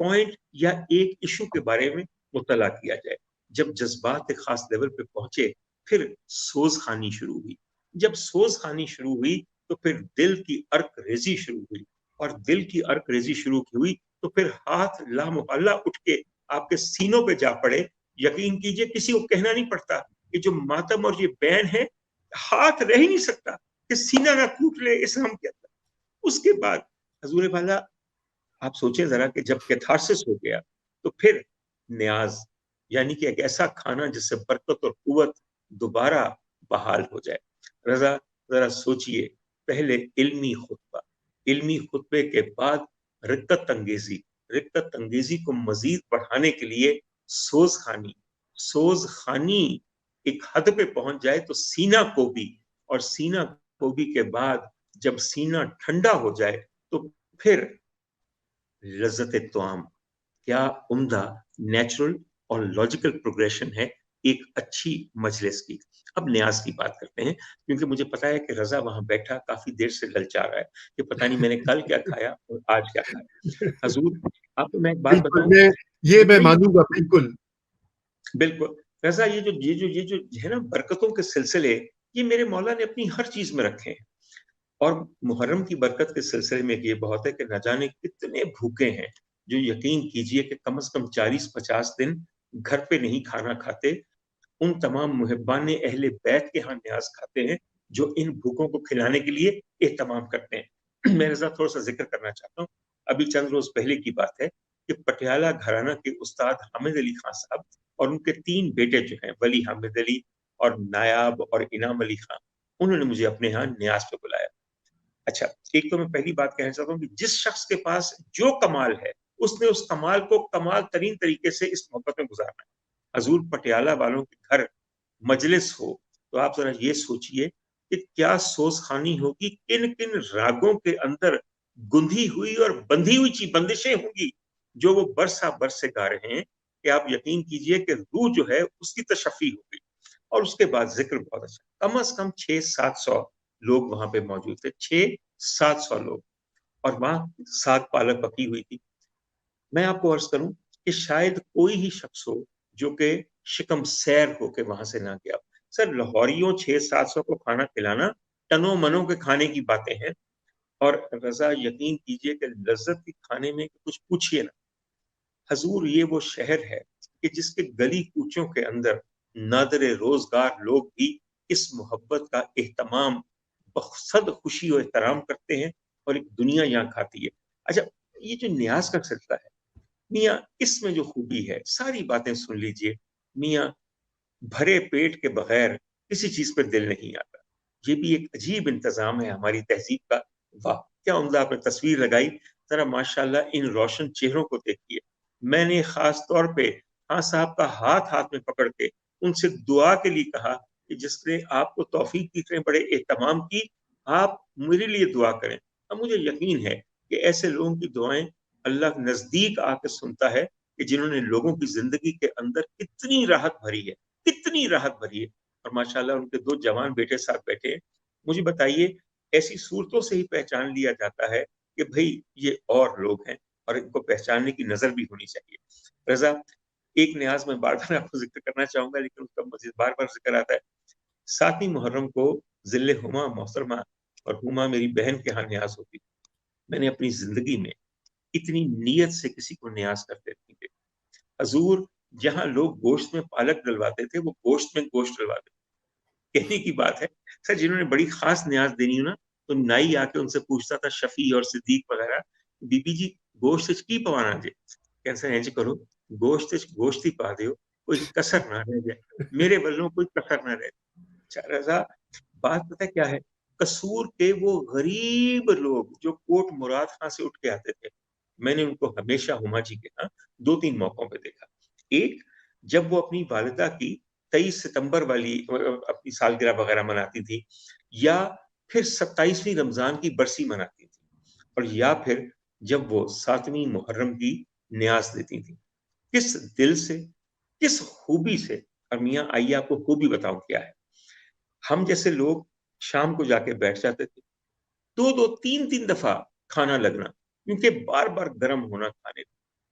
[SPEAKER 1] Point یا ایک ایشو کے بارے میں مطلع کیا جائے. جب جذبات ایک خاص لیول پہ پہنچے پھر سوز خانی شروع ہوئی. جب سوز خانی شروع ہوئی تو پھر دل کی ارک ریزی شروع ہوئی, اور دل کی ارک ریزی شروع ہوئی تو پھر ہاتھ لامحالہ اٹھ کے آپ کے سینوں پہ جا پڑے. یقین کیجئے کسی کو کہنا نہیں پڑتا کہ جو ماتم اور یہ بین ہے, ہاتھ رہ ہی نہیں سکتا کہ سینہ نہ ٹوٹ لے اسلام کے اندر. اس کے بعد حضور والا آپ سوچیں ذرا کہ جب کیتھارسس ہو گیا تو پھر نیاز, یعنی کہ ایک ایسا کھانا جس سے برکت اور قوت دوبارہ بحال ہو جائے. رضا ذرا سوچئے, پہلے علمی خطبے کے بعد رقت انگیزی کو مزید بڑھانے کے لیے سوز خانی ایک حد پہ پہنچ جائے تو سینہ کوبی کے بعد جب سینہ ٹھنڈا ہو جائے تو پھر لذت طعام. کیا عمدہ نیچرل اور لاجیکل پروگریشن ہے ایک اچھی مجلس کی. اب نیاز کی بات کرتے ہیں, کیونکہ مجھے پتا ہے کہ رضا وہاں بیٹھا کافی دیر سے للچا رہا ہے کہ پتہ نہیں میں نے کل کیا کھایا اور آج کیا کھایا. حضور آپ کو میں ایک بات بتاؤں,
[SPEAKER 2] میں مانوں گا بالکل.
[SPEAKER 1] رضا یہ جو ہے نا برکتوں کے سلسلے, یہ میرے مولا نے اپنی ہر چیز میں رکھے ہیں. اور محرم کی برکت کے سلسلے میں یہ بہت ہے کہ نہ جانے کتنے بھوکے ہیں جو یقین کیجئے کہ کم از کم 40-50 دن گھر پہ نہیں کھانا کھاتے. ان تمام محبان اہل بیت کے ہاں نیاز کھاتے ہیں جو ان بھوکوں کو کھلانے کے لیے اہتمام کرتے ہیں. میں رضا تھوڑا سا ذکر کرنا چاہتا ہوں. ابھی چند روز پہلے کی بات ہے کہ پٹیالہ گھرانہ کے استاد حامد علی خان صاحب اور ان کے 3 بیٹے جو ہیں, ولی حامد علی اور نایاب اور انعام علی خان, انہوں نے مجھے اپنے ہاں نیاز پہ بلایا. اچھا, ایک تو میں پہلی بات کہنا چاہتا ہوں کہ جس شخص کے پاس جو کمال ہے اس نے اس کمال کو کمال ترین طریقے سے اس محبت میں گزارنا ہے. حضور پٹیالہ والوں کے گھر مجلس ہو تو آپ ذرا یہ سوچئے کہ کیا سوز خانی ہوگی, کن کن راگوں کے اندر گندھی ہوئی اور بندھی ہوئی بندشیں ہوں گی جو وہ برسا برسے گا رہے ہیں کہ آپ یقین کیجئے کہ روح جو ہے اس کی تشفی ہوگی. اور اس کے بعد ذکر بہت اچھا, کم از کم 600-700 لوگ وہاں پہ موجود تھے, 600-700 لوگ, اور وہاں ساگ پالک پکی ہوئی تھی. میں آپ کو عرض کروں کہ شاید کوئی ہی شخص ہو جو کہ شکم سیر ہو کے وہاں سے نہ گیا. سر لاہوریوں 600-700 کو کھانا کھلانا تنوں منوں کے کھانے کی باتیں ہیں, اور رضا یقین کیجئے کہ لذت کی کھانے میں کچھ پوچھئے نا. حضور یہ وہ شہر ہے کہ جس کے گلی کوچوں کے اندر نادر روزگار لوگ بھی اس محبت کا اہتمام بخصد خوشی و احترام کرتے ہیں, اور ایک دنیا یہاں کھاتی ہے. اچھا, یہ جو نیاز کا سلسلہ ہے میاں, اس میں جو خوبی ہے ساری باتیں سن لیجئے میاں, بھرے پیٹ کے بغیر کسی چیز پہ دل نہیں آتا. یہ بھی ایک عجیب انتظام ہے ہماری تہذیب کا. واہ کیا عمدہ آپ نے تصویر لگائی, ذرا ماشاءاللہ ان روشن چہروں کو دیکھیے. میں نے خاص طور پہ خان صاحب کا ہاتھ میں پکڑ کے ان سے دعا کے لیے کہا کہ جس نے آپ کو توفیق کی, اتنے بڑے اہتمام کی, آپ میرے لیے دعا کریں. اب مجھے یقین ہے کہ ایسے لوگوں کی دعائیں اللہ نزدیک آ کے سنتا ہے کہ جنہوں نے لوگوں کی زندگی کے اندر کتنی راحت بھری ہے. اور ماشاءاللہ ان کے 2 جوان بیٹے ساتھ بیٹھے ہیں. مجھے بتائیے, ایسی صورتوں سے ہی پہچان لیا جاتا ہے کہ بھئی یہ اور لوگ ہیں, اور ان کو پہچاننے کی نظر بھی ہونی چاہیے. رضا ایک نیاز میں بار بار آپ کو ذکر کرنا چاہوں گا, لیکن اس کا مزید بار بار ذکر آتا ہے. 7ویں محرم کو ذل ہما محترمہ اور ہما میری بہن کے ہاں نیاز ہوتی. میں نے اپنی زندگی میں اتنی نیت سے کسی کو نیاز کرتے نہیں تھے. حضور جہاں لوگ گوشت میں پالک ڈلواتے تھے وہ گوشت میں گوشت ڈلواتے تھے. کہنے کی بات ہے سر, جنہوں نے بڑی خاص نیاز دینی ہو نا تو نائی آ کے ان سے پوچھتا تھا, شفیع اور صدیق وغیرہ, بی بی جی گوشت کی پوانا جی, کیسا ہے جی کرو گوشت ہی پا دیو, کوئی کسر نہ رہ جائے, میرے بلوں کوئی کسر نہ رہ جائے. رضا بات پتہ کیا ہے, قصور کے وہ غریب لوگ جو کوٹ مراد خان سے اٹھ کے آتے تھے, میں نے ان کو ہمیشہ ہما جی کے ہاں 2-3 موقعوں پہ دیکھا. ایک جب وہ اپنی والدہ کی 23 ستمبر والی اپنی سالگرہ وغیرہ مناتی تھی, یا پھر 27ویں رمضان کی برسی مناتی تھی, اور یا پھر جب وہ 7ویں محرم کی نیاز دیتی تھی. کس دل سے, کس خوبی سے. اور میاں آئیے آپ کو خوبی بتاؤں کیا ہے. ہم جیسے لوگ شام کو جا کے بیٹھ جاتے تھے, 2-2 3-3 دفعہ کھانا لگنا, کیونکہ بار بار گرم ہونا کھانے.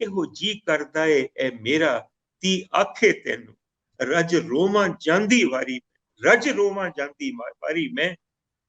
[SPEAKER 1] ਇਹੋ ਜੀ ਕਰਦਾ ਏ ਐ ਮੇਰਾ ਤੀ ਆਖੇ ਤੈਨੂੰ, ਰਜ ਰੋਵਾਂ ਜਾਂਦੀ ਵਾਰੀ, ਰਜ ਰੋਵਾਂ ਜਾਂਦੀ ਵਾਰੀ ਮੈਂ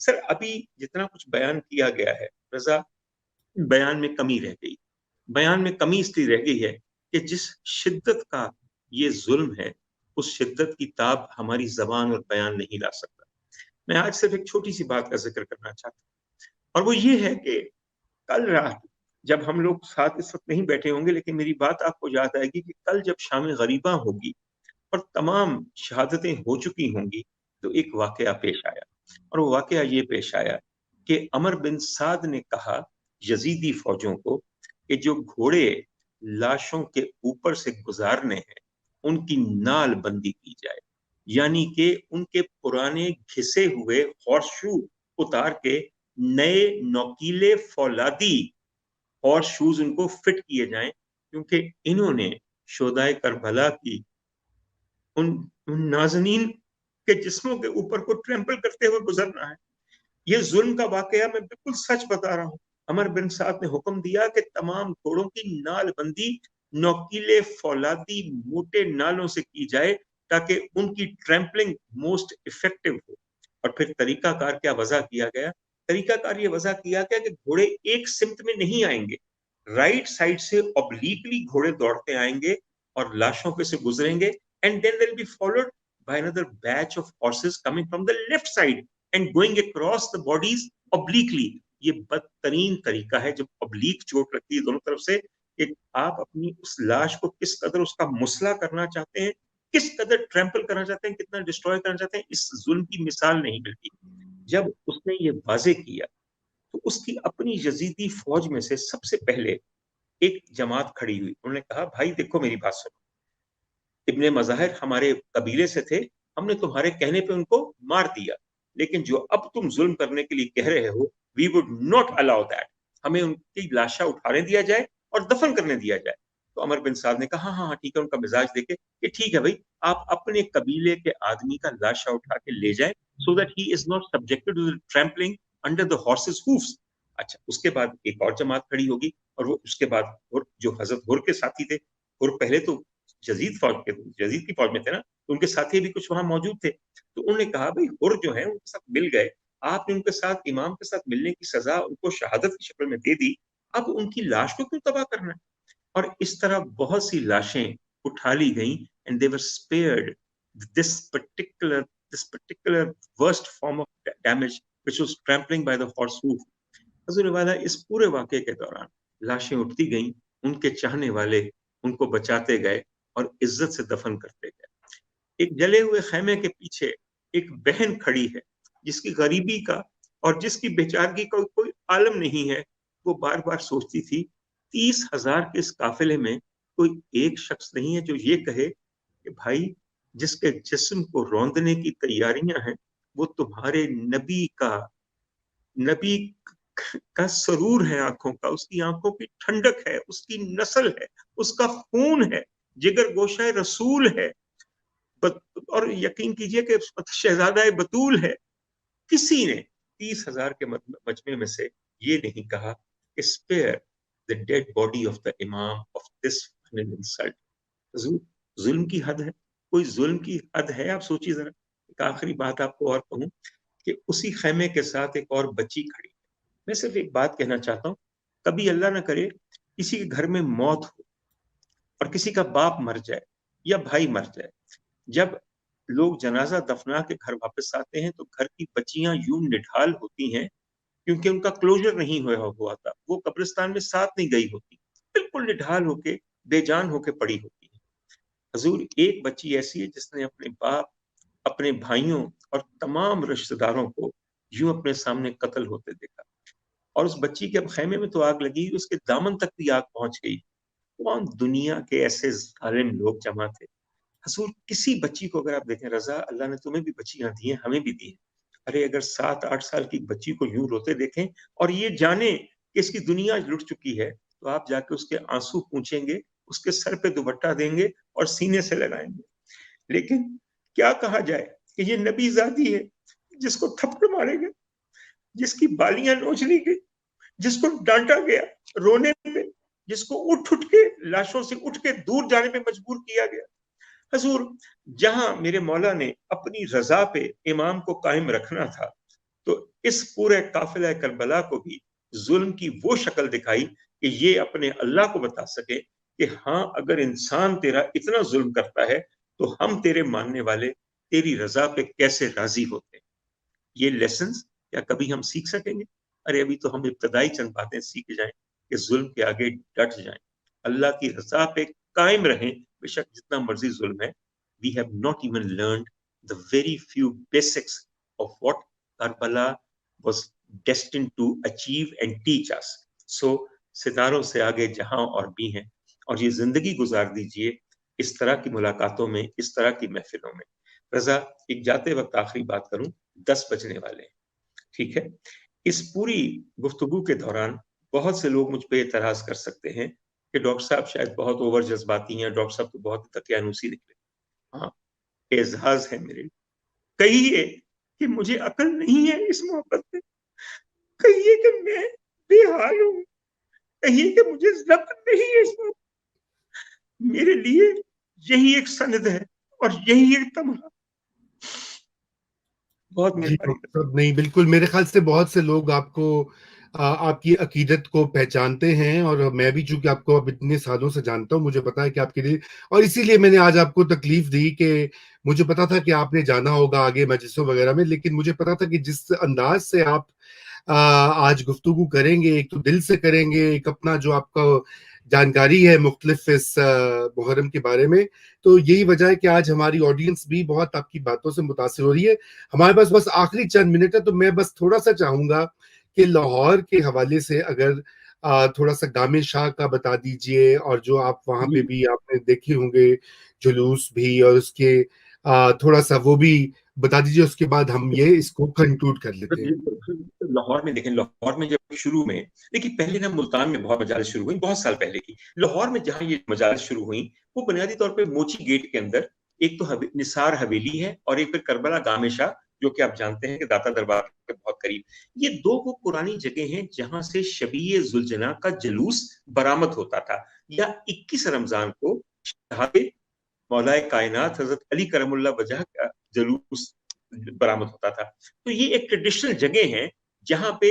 [SPEAKER 1] سر ابھی جتنا کچھ بیان کیا گیا ہے رضا، بیان میں کمی رہ گئی. بیان میں کمی اس لیے رہ گئی ہے کہ جس شدت کا یہ ظلم ہے اس شدت کی تاب ہماری زبان اور بیان نہیں لا سکتا. میں آج صرف ایک چھوٹی سی بات کا ذکر کرنا چاہتا ہوں، اور وہ یہ ہے کہ کل رات جب ہم لوگ ساتھ اس وقت نہیں بیٹھے ہوں گے، لیکن میری بات آپ کو یاد آئے گی کہ کل جب شام غریباں ہوگی اور تمام شہادتیں ہو چکی ہوں گی تو ایک واقعہ پیش آیا، اور وہ واقعہ یہ پیش آیا کہ عمر بن سعد نے کہا یزیدی فوجوں کو کہ جو گھوڑے لاشوں کے اوپر سے گزارنے ہیں ان کی نال بندی کی جائے، یعنی کہ ان کے پرانے گھسے ہوئے ہارس شو اتار کے نئے نوکیلے فولادی ہارس شوز ان کو فٹ کیے جائیں، کیونکہ انہوں نے شہدائے کربلا کی ان نازنین کے جسموں کے اوپر کو ٹریمپل کرتے ہوئے گزرنا ہے. یہ ظلم کا واقعہ میں بالکل سچ بتا رہا ہوں. عمر بن سعد نے حکم دیا کہ تمام گھوڑوں کی نال بندی نوکیلے فولادی موٹے نالوں سے کی جائے تاکہ ان کی ٹریمپلنگ موسٹ افیکٹو ہو. اور پھر طریقہ کار کیا وضع کیا گیا؟ طریقہ کار یہ وضع کیا گیا کہ گھوڑے ایک سمت میں نہیں آئیں گے، رائٹ سائڈ سے اوبلیکلی گھوڑے دوڑتے آئیں گے اور لاشوں پہ سے گزریں گے، and then they'll be followed by another batch of horses coming from the left side and going across the bodies obliquely. یہ بدترین طریقہ ہے جب ابلیک چوٹ لگتی ہے دونوں طرف سے، کہ آپ اپنی اس لاش کو کس قدر اس کا مسئلہ کرنا چاہتے ہیں، کس قدر ٹریمپل کرنا چاہتے ہیں، کتنا ڈسٹروائے کرنا چاہتے ہیں. اس ظلم کی مثال نہیں ملتی. جب اس نے یہ واضح کیا تو اس کی اپنی یزیدی فوج میں سے سب سے پہلے ایک جماعت کھڑی ہوئی. انہوں نے کہا بھائی دیکھو میری بات سنو، ابن مظاہر ہمارے قبیلے سے تھے، ہم نے تمہارے کہنے پہ ان کو مار دیا، لیکن جو اب تم ظلم کرنے کے لیے کہہ رہے ہو we would not allow that. ہمیں ان کی لاشا اٹھانے دیا جائے اور دفن کرنے دیا جائے. تو عمر بن سعد نے کہا ہاں ہاں ٹھیک ہے. ان کا مزاج دیکھے کہ ٹھیک ہے بھائی، آپ اپنے قبیلے کے آدمی کا لاشا اٹھا کے لے جائیں so that he is not subjected to the trampling under the horse's hoofs. اچھا، اس کے بعد ایک اور جماعت کھڑی ہوگی، اور وہ اس کے بعد جو حضرت ہر کے ساتھی تھے، اور پہلے تو یزید کی فوج میں تھے نا، تو ان کے ساتھی بھی کچھ وہاں موجود تھے. تو انہوں نے کہا بھائی ہر جو ہیں ان کے ساتھ مل گئے، آپ نے ان کے ساتھ امام کے ساتھ ملنے کی سزا ان کو شہادت کی شکل میں دے دی، اب ان کی لاش کو کیوں تباہ کرنا ہے؟ اور اس طرح بہت سی لاشیں اٹھا لی گئیں and they were spared this particular worst form of damage which was trampling by the horse hoof. حضور والا اس پورے واقعے کے دوران لاشیں اٹھتی گئیں، ان کے چاہنے والے ان کو بچاتے گئے اور عزت سے دفن کرتے گئے. ایک جلے ہوئے خیمے کے پیچھے ایک بہن کھڑی ہے جس کی غریبی کا اور جس کی بیچارگی کا کوئی عالم نہیں ہے. وہ بار بار سوچتی تھی 30,000 کے اس قافلے میں کوئی ایک شخص نہیں ہے جو یہ کہے کہ بھائی جس کے جسم کو روندنے کی تیاریاں ہیں وہ تمہارے نبی کا سرور ہے آنکھوں کا، اس کی آنکھوں کی ٹھنڈک ہے، اس کی نسل ہے، اس کا خون ہے، جگر گوشہ رسول ہے، اور یقین کیجئے کہ شہزادہ بطول ہے. کسی نے 30,000 کے مجمع میں سے یہ نہیں کہا کہ spare the dead body of the imam of this insult. ظلم کی حد ہے، کوئی ظلم کی حد ہے؟ آپ سوچیے ذرا. ایک آخری بات آپ کو اور کہوں کہ اسی خیمے کے ساتھ ایک اور بچی کھڑی. میں صرف ایک بات کہنا چاہتا ہوں، کبھی اللہ نہ کرے کسی کے گھر میں موت ہو اور کسی کا باپ مر جائے یا بھائی مر جائے، جب لوگ جنازہ دفنا کے گھر واپس آتے ہیں تو گھر کی بچیاں یوں نڈھال ہوتی ہیں کیونکہ ان کا کلوجر نہیں ہوا تھا، وہ قبرستان میں ساتھ نہیں گئی ہوتی، بالکل نڈھال ہو کے بے جان ہو کے پڑی ہوتی ہیں. حضور ایک بچی ایسی ہے جس نے اپنے باپ، اپنے بھائیوں اور تمام رشتہ داروں کو یوں اپنے سامنے قتل ہوتے دیکھا، اور اس بچی کے اب خیمے میں تو آگ لگی، اس کے دامن تک بھی آگ پہنچ گئی. کون دنیا کے ایسے ظالم لوگ جمع تھے؟ حضور کسی بچی کو اگر آپ دیکھیں، رضا اللہ نے تمہیں بھی بچیاں دی ہیں، ہمیں بھی دی ہیں، ارے اگر 7-8 سال کی بچی کو یوں روتے دیکھیں اور یہ جانیں کہ اس کی دنیا لٹ چکی ہے، تو آپ جا کے اس کے آنسو پوچھیں گے، اس کے سر پہ دوپٹہ دیں گے اور سینے سے لگائیں گے. لیکن کیا کہا جائے کہ یہ نبی زادی ہے جس کو تھپڑ مارے گئے، جس کی بالیاں نوچ لی گئی، جس کو ڈانٹا گیا رونے پہ، جس کو اٹھ کے لاشوں سے اٹھ کے دور جانے پہ مجبور کیا گیا. حضور جہاں میرے مولا نے اپنی رضا پہ امام کو قائم رکھنا تھا، تو اس پورے قافلہ کربلا کو بھی ظلم کی وہ شکل دکھائی کہ یہ اپنے اللہ کو بتا سکے کہ ہاں اگر انسان تیرا اتنا ظلم کرتا ہے تو ہم تیرے ماننے والے تیری رضا پہ کیسے راضی ہوتے ہیں. یہ لیسنز کیا کبھی ہم سیکھ سکیں گے؟ ارے ابھی تو ہم ابتدائی چند باتیں سیکھ جائیں کہ ظلم کے آگے ڈٹ جائیں, اللہ کی رضا پہ قائم رہیں, بے شک جتنا مرضی ظلم ہے. We have not even learned the very few basics of what Karbala was destined to achieve and teach us. So ستاروں سے آگے جہاں اور بھی ہیں, اور یہ زندگی گزار دیجئے اس طرح کی ملاقاتوں میں, اس طرح کی محفلوں میں. رضا, ایک جاتے وقت آخری بات کروں, 10 بجنے والے ہیں, ٹھیک ہے؟ اس پوری گفتگو کے دوران بہت سے لوگ مجھ پہ اعتراض کر سکتے ہیں کہ ڈاکٹر صاحب شاید بہت اوور جذباتی ہیں, ڈاکٹر صاحب تو بہت دقیانوسی نکلے. ہاں, اعزاز ہے میرے, کہیے کہ مجھے عقل نہیں ہے اس محبت میں, کہیے کہ میں بے حال ہوں, کہیے کہ مجھے ضبط نہیں ہے اس محبت. میرے لیے یہی ایک سند ہے اور یہی ایک تمہا. بہت
[SPEAKER 2] جی
[SPEAKER 1] مہربانی.
[SPEAKER 2] ڈاکٹر صاحب, نہیں بالکل, میرے خیال سے بہت سے لوگ آپ کو آپ کی عقیدت کو پہچانتے ہیں, اور میں بھی چونکہ آپ کو اب اتنے سالوں سے جانتا ہوں, مجھے پتا ہے کہ آپ کے لیے, اور اسی لیے میں نے آج آپ کو تکلیف دی کہ مجھے پتا تھا کہ آپ نے جانا ہوگا آگے مجلسوں وغیرہ میں, لیکن مجھے پتا تھا کہ جس انداز سے آپ آج گفتگو کریں گے, ایک تو دل سے کریں گے, ایک اپنا جو آپ کا جانکاری ہے مختلف اس محرم کے بارے میں, تو یہی وجہ ہے کہ آج ہماری آڈینس بھی بہت آپ کی باتوں سے متاثر ہو رہی ہے. ہمارے پاس بس آخری چند منٹ ہے, تو میں بس تھوڑا سا چاہوں گا کہ لاہور کے حوالے سے اگر تھوڑا سا گام شاہ کا بتا دیجئے, اور جو آپ وہاں پہ بھی آپ نے دیکھے ہوں گے جلوس بھی, اور اس کے تھوڑا سا وہ بھی بتا دیجئے, اس کے بعد ہم یہ اس کو کنکلوڈ کر لیتے ہیں.
[SPEAKER 1] لاہور میں دیکھیں, لاہور میں جب شروع میں, لیکن پہلے نا ملتان میں بہت مجالس شروع ہوئی, بہت سال پہلے کی. لاہور میں جہاں یہ مجالس شروع ہوئی وہ بنیادی طور پہ موچی گیٹ کے اندر ایک تو نثار حویلی ہے, اور ایک پھر کربلا گام شاہ, جو کہ آپ جانتے ہیں کہ داتا دربار کے بہت قریب. یہ دو وہ پرانی جگہ ہیں جہاں سے شبیہ ذوالجناح کا جلوس برآمد ہوتا تھا, یا 21 رمضان کو مولا کائنات حضرت علی کرم اللہ وجہ کا جلوس برآمد ہوتا تھا. تو یہ ایک ٹریڈیشنل جگہ ہیں جہاں پہ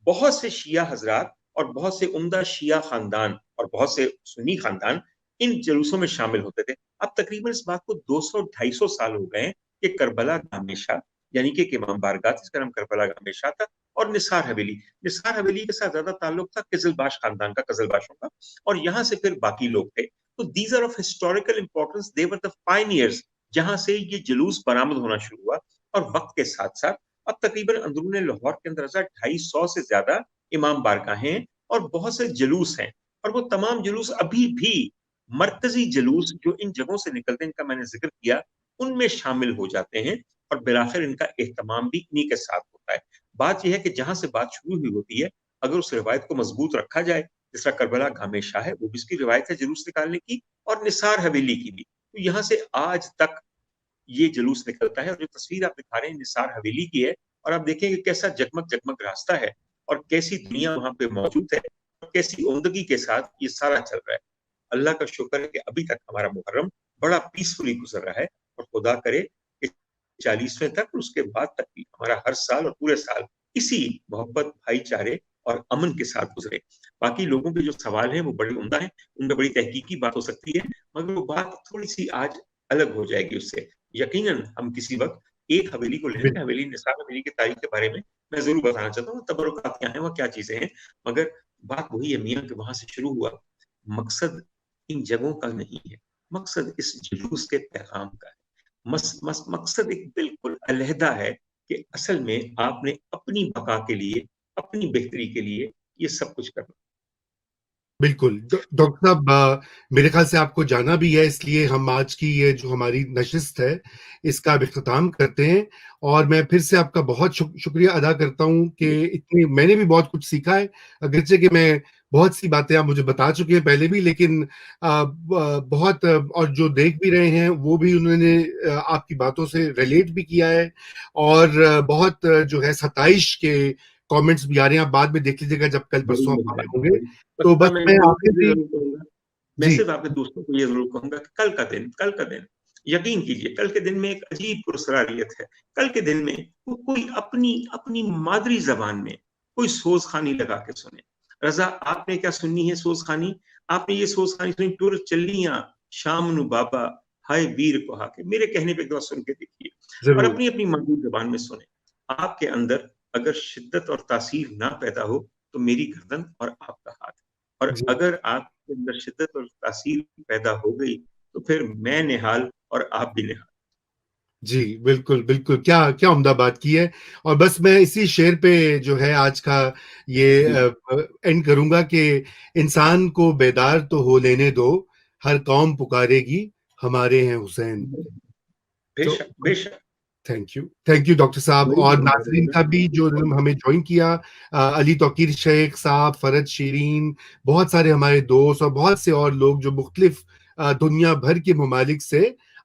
[SPEAKER 1] بہت سے شیعہ حضرات اور بہت سے عمدہ شیعہ خاندان اور بہت سے سنی خاندان ان جلوسوں میں شامل ہوتے تھے. اب تقریباً اس بات کو 200-250 سال ہو گئے کہ کربلا گام شاہ, یعنی کہ امام بارگاہ جس کا نام کربلا گام شاہ تھا, اور نثار حویلی, نثار حویلی کے ساتھ زیادہ تعلق تھا قزل باش خاندان کا, قزل باشوں کا, اور یہاں سے پھر باقی لوگ تھے. تو these are of historical importance, they were the pioneers جہاں سے یہ جلوس برآمد ہونا شروع ہوا. اور وقت کے ساتھ ساتھ اب تقریباً اندرون لاہور کے اندر 250 سے زیادہ امام بارگاہ ہیں اور بہت سے جلوس ہیں, اور وہ تمام جلوس ابھی بھی مرکزی جلوس جو ان جگہوں سے نکلتے ہیں, ان کا میں نے ذکر کیا, ان میں شامل ہو جاتے ہیں, اور بالآخر ان کا اہتمام بھی انہی کے ساتھ ہوتا ہے. بات یہ ہے کہ جہاں سے بات شروع ہوئی ہوتی ہے, اگر اس روایت کو مضبوط رکھا جائے, جس طرح کربلا گام شاہ ہے وہ بھی اس کی روایت ہے جلوس نکالنے کی, اور نثار حویلی کی بھی, تو یہاں سے آج تک یہ جلوس نکلتا ہے. اور جو تصویر آپ دکھا رہے ہیں نثار حویلی کی ہے, اور آپ دیکھیں کہ کیسا جگمگ جگمگ راستہ ہے, اور کیسی دنیا وہاں پہ موجود ہے, اور کیسی عمدگی کے ساتھ یہ سارا چل رہا ہے. اللہ کا شکر ہے کہ ابھی تک ہمارا محرم بڑا پیسفلی گزر رہا ہے, اور خدا کرے کہ 40ویں تک اور اس کے بعد تک بھی ہمارا ہر سال اور پورے سال اسی محبت, بھائی چارے اور امن کے ساتھ گزرے. باقی لوگوں کے جو سوال ہیں وہ بڑے عمدہ ہیں, ان میں بڑی تحقیقی بات ہو سکتی ہے, مگر وہ بات تھوڑی سی آج الگ ہو جائے گی اس سے. یقیناً ہم کسی وقت ایک حویلی کو لیں گے, حویلی نثار حویلی کی تاریخ کے بارے میں ضرور بتانا چاہتا ہوں, تبرکات کیا ہیں, وہ کیا چیزیں ہیں, مگر بات وہی ہے میاں کہ وہاں سے شروع ہوا. مقصد ان جگہوں کا نہیں ہے, مقصد اس جلوس کے پیغام کا ہے. مقصد ایک بالکل علیحدہ ہے کہ اصل میں آپ نے اپنی بقا کے لیے, اپنی بہتری کے لیے یہ سب کچھ کرنا.
[SPEAKER 2] بالکل ڈاکٹر صاحب, میرے خیال سے آپ کو جانا بھی ہے, اس لیے ہم آج کی یہ جو ہماری نشست ہے اس کا اختتام کرتے ہیں. اور میں پھر سے آپ کا بہت شکریہ ادا کرتا ہوں کہ اتنی, میں نے بھی بہت کچھ سیکھا ہے, اگرچہ کہ میں بہت سی باتیں آپ مجھے بتا چکے ہیں پہلے بھی, لیکن بہت, اور جو دیکھ بھی رہے ہیں وہ بھی انہوں نے آپ کی باتوں سے ریلیٹ بھی کیا ہے, اور بہت جو ہے ستائش کے کامنٹس بھی آ رہے ہیں. آپ بعد میں دیکھ لیجیے گا جب کل پرسوں آپ آئے ہوں گے. تو بس میں آخر بھی
[SPEAKER 1] میں صرف آپ کے دوستوں کو یہ ضرور کہوں گا کہ کل کا دن یقین کیجئے کل کے دن میں ایک عجیب پرسراریت ہے. کل کے دن میں کوئی اپنی مادری زبان میں کوئی سوز خانی لگا کے سنے. رضا آپ نے کیا سننی ہے سوز خانی؟ آپ نے یہ سوز خانی سنی، ٹر چلیاں شام نو بابا ہائے ویر کو ہا کے. میرے کہنے پہ ایک دفعہ سن کے دیکھیے اور
[SPEAKER 2] ضرور.
[SPEAKER 1] اپنی مادری زبان میں سنیں. آپ کے اندر اگر شدت اور تاثیر نہ پیدا ہو تو میری گردن اور آپ کا ہاتھ، اور
[SPEAKER 2] جی
[SPEAKER 1] اگر آپ کے اندر شدت اور تاثیر پیدا ہو گئی تو پھر میں نہال اور آپ بھی نہال.
[SPEAKER 2] جی بالکل بالکل، کیا کیا عمدہ بات کی ہے. اور بس میں اسی شعر پہ جو ہے آج کا یہ
[SPEAKER 1] جی
[SPEAKER 2] اینڈ کروں گا کہ انسان کو بیدار تو ہو لینے دو، ہر قوم پکارے گی ہمارے ہیں حسین.
[SPEAKER 1] بے
[SPEAKER 2] تو
[SPEAKER 1] شک بے شک.
[SPEAKER 2] تھینک یو ڈاکٹر صاحب.
[SPEAKER 1] بڑی
[SPEAKER 2] اور
[SPEAKER 1] مہربانی
[SPEAKER 2] ناظرین کا بھی جو انہوں نے ہمیں جوائن کیا، علی توقیر شیخ صاحب، فرد شیرین، بہت سارے ہمارے دوست اور بہت سے اور لوگ جو مختلف دنیا بھر کے ممالک سے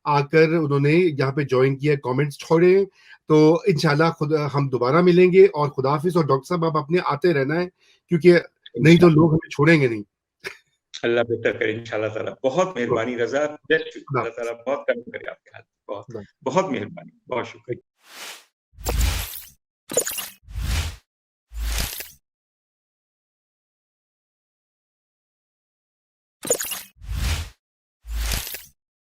[SPEAKER 2] آ کر انہوں نے یہاں پہ جوائن کیا، کامنٹس چھوڑے. تو انشاءاللہ ہم دوبارہ ملیں گے. اور خدا حافظ. اور ڈاکٹر صاحب آپ اپنے آتے رہنا ہے کیونکہ نہیں تو لوگ ہمیں چھوڑیں گے نہیں.
[SPEAKER 1] اللہ بہتر کرے انشاءاللہ تعالیٰ. بہت مہربانی رضا.
[SPEAKER 2] خدا
[SPEAKER 1] اللہ تعالیٰ بہت کرم کرے آپ کے حال. بہت
[SPEAKER 2] حافظ.
[SPEAKER 1] بہت مہربانی. بہت شکریہ.